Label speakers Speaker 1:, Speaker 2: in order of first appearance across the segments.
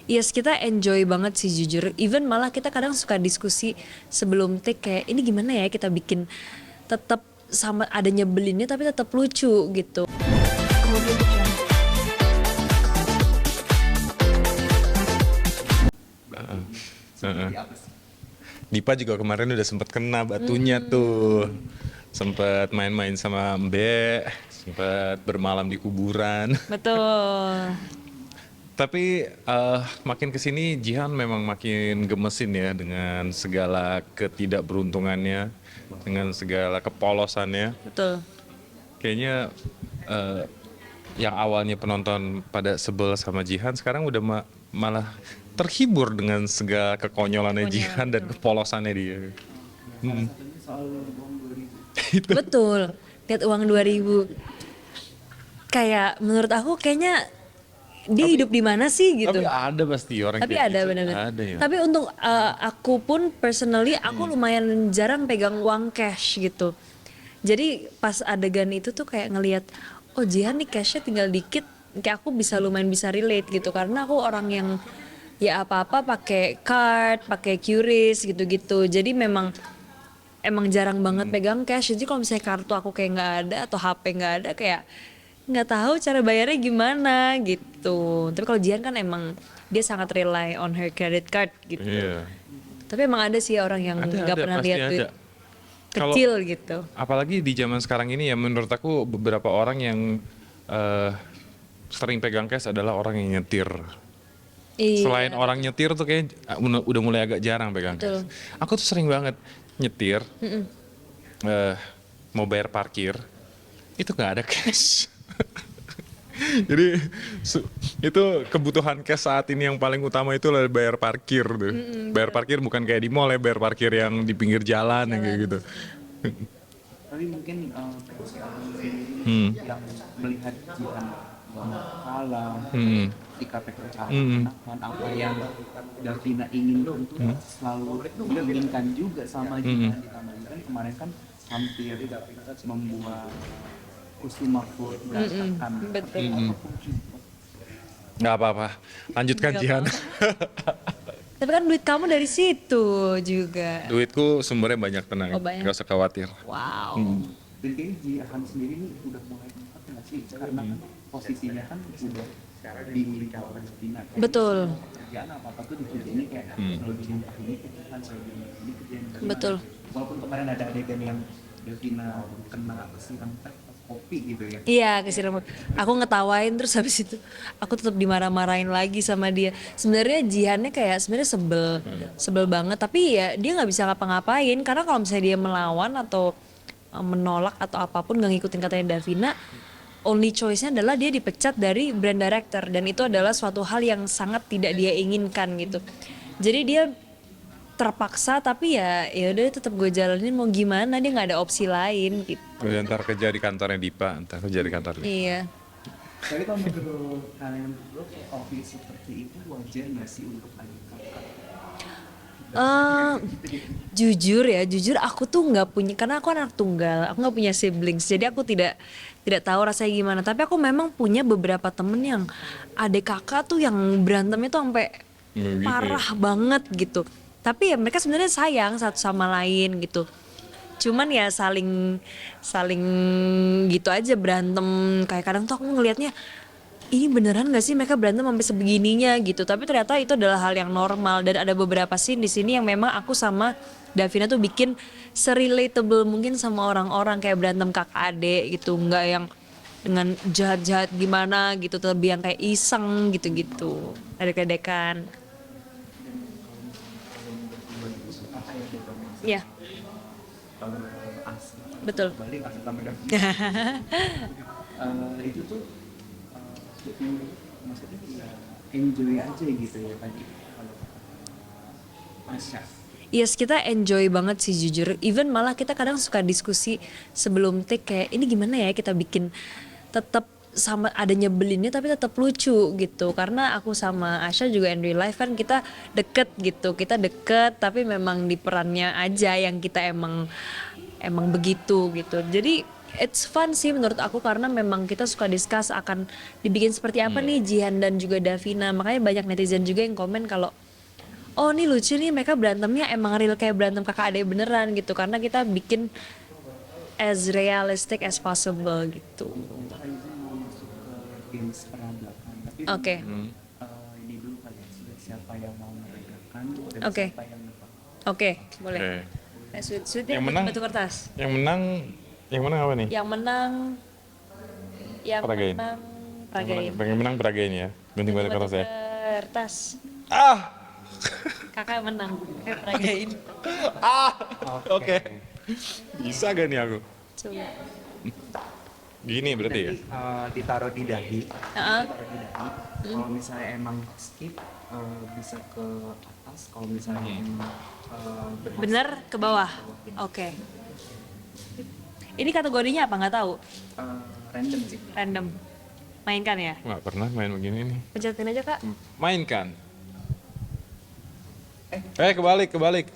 Speaker 1: Yes, kita enjoy banget sih jujur. Even malah kita kadang suka diskusi sebelum take kayak ini gimana ya kita bikin tetap sama ada nyebelinnya tapi tetap lucu gitu.
Speaker 2: Heeh. Dipa juga kemarin udah sempet kena batunya tuh. Sempet main-main sama Mbak, sempet bermalam di kuburan.
Speaker 1: Betul.
Speaker 2: Tapi makin kesini Jihan memang makin gemesin ya dengan segala ketidakberuntungannya, dengan segala kepolosannya.
Speaker 1: Betul.
Speaker 2: Kayaknya eh, yang awalnya penonton pada sebel sama Jihan sekarang udah malah terhibur dengan segala kekonyolannya Jihan dan kepolosannya dia. Hmm. Itu.
Speaker 1: Betul. Lihat uang 2000. Kayak menurut aku kayaknya dia hidup di mana sih gitu.
Speaker 2: Tapi ada pasti orang
Speaker 1: Tapi
Speaker 2: kayak
Speaker 1: ada
Speaker 2: gitu.
Speaker 1: benar-benar.
Speaker 2: Ada ya.
Speaker 1: Tapi untuk aku pun personally aku lumayan jarang pegang uang cash gitu. Jadi pas adegan itu tuh kayak ngelihat oh Jihan nih cashnya tinggal dikit, kayak aku bisa lumayan bisa relate gitu karena aku orang yang ya apa-apa pakai card, pakai QRIS gitu-gitu. Jadi emang jarang banget pegang cash. Jadi kalau misalnya kartu aku kayak nggak ada atau HP nggak ada kayak nggak tahu cara bayarnya gimana gitu. Tapi kalau Jihan kan emang dia sangat rely on her credit card gitu.
Speaker 2: Iya.
Speaker 1: Tapi emang ada sih orang yang nggak pernah
Speaker 2: pasti
Speaker 1: lihat duit
Speaker 2: ada. Kalau
Speaker 1: kecil gitu.
Speaker 2: apalagi di zaman sekarang ini ya menurut aku beberapa orang yang eh, sering pegang cash adalah orang yang nyetir.
Speaker 1: Iya.
Speaker 2: Selain orang nyetir tuh kayak udah mulai agak jarang pegang
Speaker 1: Betul.
Speaker 2: cash. Aku tuh sering banget nyetir, eh, mau bayar parkir, itu nggak ada cash. Jadi itu kebutuhan cash saat ini yang paling utama itu adalah bayar parkir tuh. Bayar parkir bukan kayak di mall ya, bayar parkir yang di pinggir jalan yang kayak gitu.
Speaker 3: Tapi mungkin
Speaker 2: Hmm.
Speaker 3: yang melihat Jihan kalah,
Speaker 2: Hmm.
Speaker 3: sikap kenakan apa yang Davina ingin itu selalu diinginkan juga sama Jihan. Ditambahkan kemarin kan hampir membuat Kusuma Food berantakan.
Speaker 1: Betul.
Speaker 2: Nggak apa-apa, lanjutkan
Speaker 1: Nggak
Speaker 2: Jihan.
Speaker 1: Tapi kan duit kamu dari situ juga.
Speaker 2: Duitku sumbernya banyak, tenang,
Speaker 1: Oh, banyak.
Speaker 2: nggak usah khawatir.
Speaker 1: Wow.
Speaker 3: Dan kayaknya Jihan sendiri ini udah mulai empat nggak sih? Karena kan posisinya kan udah dimiliki oleh Davina.
Speaker 1: Betul.
Speaker 3: Kerjaan apa-apa tuh dikerjainnya kayak selalu dilimpah ini kerjaan, selalu dilimpah ini kerjaan.
Speaker 1: Betul.
Speaker 3: Walaupun kemarin ada adegan yang Davina kena siram teh kopi gitu ya.
Speaker 1: Iya kesiram. Aku ngetawain terus habis itu aku tetap dimarah-marahin lagi sama dia. Sebenarnya Jihannya kayak sebenarnya sebel banget. Tapi ya dia nggak bisa ngapa-ngapain karena kalau misalnya dia melawan atau menolak atau apapun nggak ngikutin katanya Davina, only choice-nya adalah dia dipecat dari brand director dan itu adalah suatu hal yang sangat tidak dia inginkan gitu. Jadi dia terpaksa tapi ya udah tetap gue jalanin mau gimana dia nggak ada opsi lain gitu.
Speaker 2: Udah ntar kerja di kantornya Dipa, ntar kerja di kantor Dipa.
Speaker 1: Iya.
Speaker 3: Tapi kalau menurut kalian berdua office seperti itu wajar nggak sih untuk adik kakak?
Speaker 1: Jujur aku tuh nggak punya karena aku anak tunggal, aku nggak punya siblings, jadi aku tidak tahu rasanya gimana. Tapi aku memang punya beberapa temen yang adik kakak tuh yang berantemnya tuh sampai
Speaker 2: Gitu ya.
Speaker 1: parah banget gitu. Tapi ya mereka sebenarnya sayang satu sama lain gitu. Cuman ya saling saling gitu aja berantem. Kayak kadang tuh aku ngelihatnya ini beneran gak sih mereka berantem sampai sebegininya gitu. Tapi ternyata itu adalah hal yang normal dan ada beberapa scene di sini yang memang aku sama Davina tuh bikin serelatable mungkin sama orang-orang kayak berantem kakak adik gitu, nggak yang dengan jahat-jahat gimana gitu, lebih yang kayak iseng gitu-gitu, adek-adekan. Iya, betul.
Speaker 3: Balik asal sama Davina. Itu tuh maksudnya ya enjoy aja gitu ya tadi kalau Asya.
Speaker 1: Yes, kita enjoy banget sih jujur. Even malah kita kadang suka diskusi sebelum take kayak ini gimana ya kita bikin tetap sama ada nyebelinnya tapi tetap lucu gitu. Karena aku sama Asya juga in real life kan kita deket gitu. Kita deket tapi memang di perannya aja yang kita emang begitu gitu. Jadi it's fun sih menurut aku karena memang kita suka discuss akan dibikin seperti apa nih Jihan dan juga Davina. Makanya banyak netizen juga yang komen kalau oh nih lucu nih mereka berantemnya emang real kayak berantem kakak adik beneran gitu karena kita bikin as realistic as possible gitu.
Speaker 3: Untuk Aizen mau masuk ke games peradaban, tapi
Speaker 1: Oke.
Speaker 3: ini dulu kali ya, siapa yang mau menegakkan dan
Speaker 1: Oke.
Speaker 3: siapa yang menang.
Speaker 1: Oke, boleh.
Speaker 2: Oke.
Speaker 1: Sweet-sweetnya
Speaker 2: Yang menang-
Speaker 1: batu kertas.
Speaker 2: Yang menang apa nih?
Speaker 1: Yang menang
Speaker 2: Peragain.
Speaker 1: Peragain.
Speaker 2: Yang menang peragain ya. Gunting batu kertas ya.
Speaker 1: Kertas.
Speaker 2: Ah.
Speaker 1: Kakak menang. Kakak peragain.
Speaker 2: Oke. Bisa gak nih aku?
Speaker 1: Coba.
Speaker 2: Gini berarti ya?
Speaker 3: Ditaruh di dahi.
Speaker 1: Heeh.
Speaker 3: Ditaruh di dahi. Kalau misalnya emang skip bisa ke atas. Kalau misalnya emang berhasil,
Speaker 1: Bener ke bawah. Oke. Ini kategorinya apa nggak tahu.
Speaker 3: random sih.
Speaker 1: Random. Mainkan ya.
Speaker 2: Nggak pernah main begini nih.
Speaker 1: Pencetin aja kak.
Speaker 2: Mainkan. Kebalik.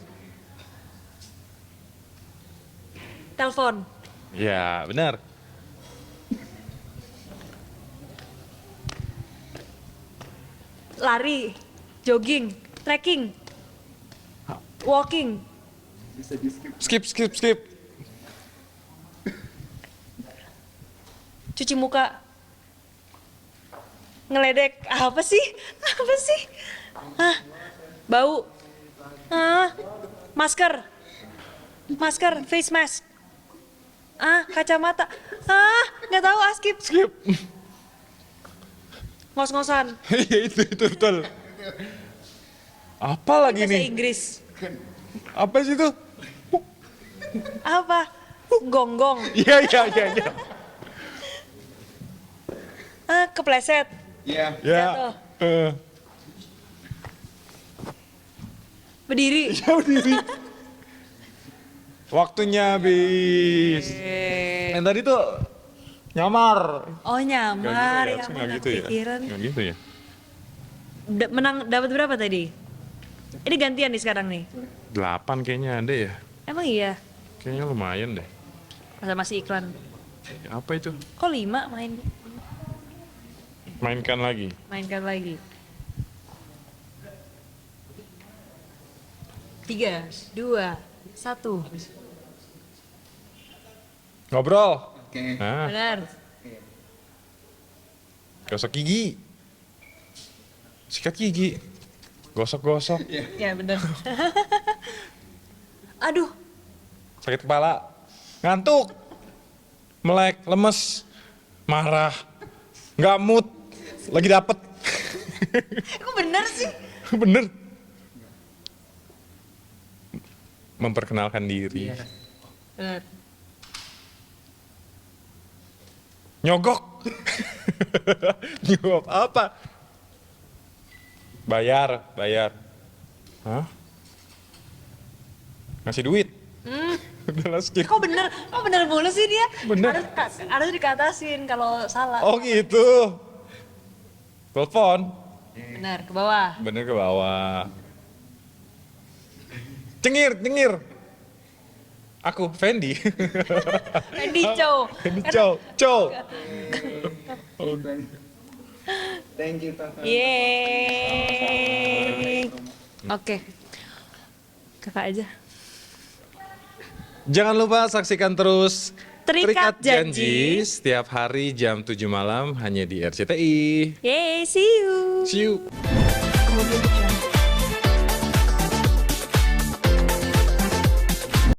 Speaker 1: Telepon.
Speaker 2: Ya, benar.
Speaker 1: Lari. Jogging. Trekking. Walking.
Speaker 3: Bisa di skip.
Speaker 2: Skip.
Speaker 1: Cuci muka. Ngeledek. Apa sih? Hah? Bau. Hah? Masker. Face mask. Kacamata. Nggak tahu, skip.
Speaker 2: Skip.
Speaker 1: Ngos-ngosan.
Speaker 2: Iya itu betul. Apa lagi
Speaker 1: Bahasa
Speaker 2: nih?
Speaker 1: Inggris.
Speaker 2: Apa sih itu?
Speaker 1: Apa? Gonggong.
Speaker 2: Iya.
Speaker 1: Kepleset.
Speaker 3: Iya.
Speaker 2: Ya.
Speaker 1: Jatuh.
Speaker 2: eh.
Speaker 1: Berdiri.
Speaker 2: Waktunya habis. Yang tadi tuh nyamar.
Speaker 1: Oh nyamar, ya
Speaker 2: Harusnya
Speaker 1: ampun,
Speaker 2: nggak gitu ya?
Speaker 1: kepikiran.
Speaker 2: Nggak gitu ya?
Speaker 1: Menang dapat berapa tadi? Ini gantian nih sekarang nih.
Speaker 2: 8 kayaknya ada ya.
Speaker 1: Emang iya?
Speaker 2: Kayaknya lumayan deh.
Speaker 1: Masa masih iklan.
Speaker 2: Apa itu?
Speaker 1: Kok 5
Speaker 2: Mainkan lagi.
Speaker 1: mainkan lagi. 3, 2, 1.
Speaker 2: Ngobrol.
Speaker 3: Oke.
Speaker 2: Nah,
Speaker 1: Benar.
Speaker 2: gosok gigi. Sikat gigi. Gosok-gosok.
Speaker 1: Ya benar. Aduh,
Speaker 2: Sakit kepala. Ngantuk. Melek, lemes. Marah. Nggak mood. Lagi dapet.
Speaker 1: kok benar sih?
Speaker 2: Bener. Memperkenalkan diri.
Speaker 1: Benar.
Speaker 2: Nyogok. Nyogok apa? Bayar. Hah? Ngasih duit. Udah lah skip.
Speaker 1: Kok bener mulu sih dia?
Speaker 2: Bener.
Speaker 1: Harus dikatasin kalau salah.
Speaker 2: Oh gitu. Telepon.
Speaker 1: Benar, ke bawah.
Speaker 2: Bener ke bawah. Cengir. Aku Fendi.
Speaker 1: Fendi Chow.
Speaker 2: Fendi Chow.
Speaker 3: Thank you, Tata.
Speaker 1: Yeay. Oke. Kakak aja.
Speaker 2: Jangan lupa saksikan terus
Speaker 1: Terikat Janji.
Speaker 2: setiap hari jam 7 malam hanya di RCTI.
Speaker 1: Yeay, see you.
Speaker 2: See you.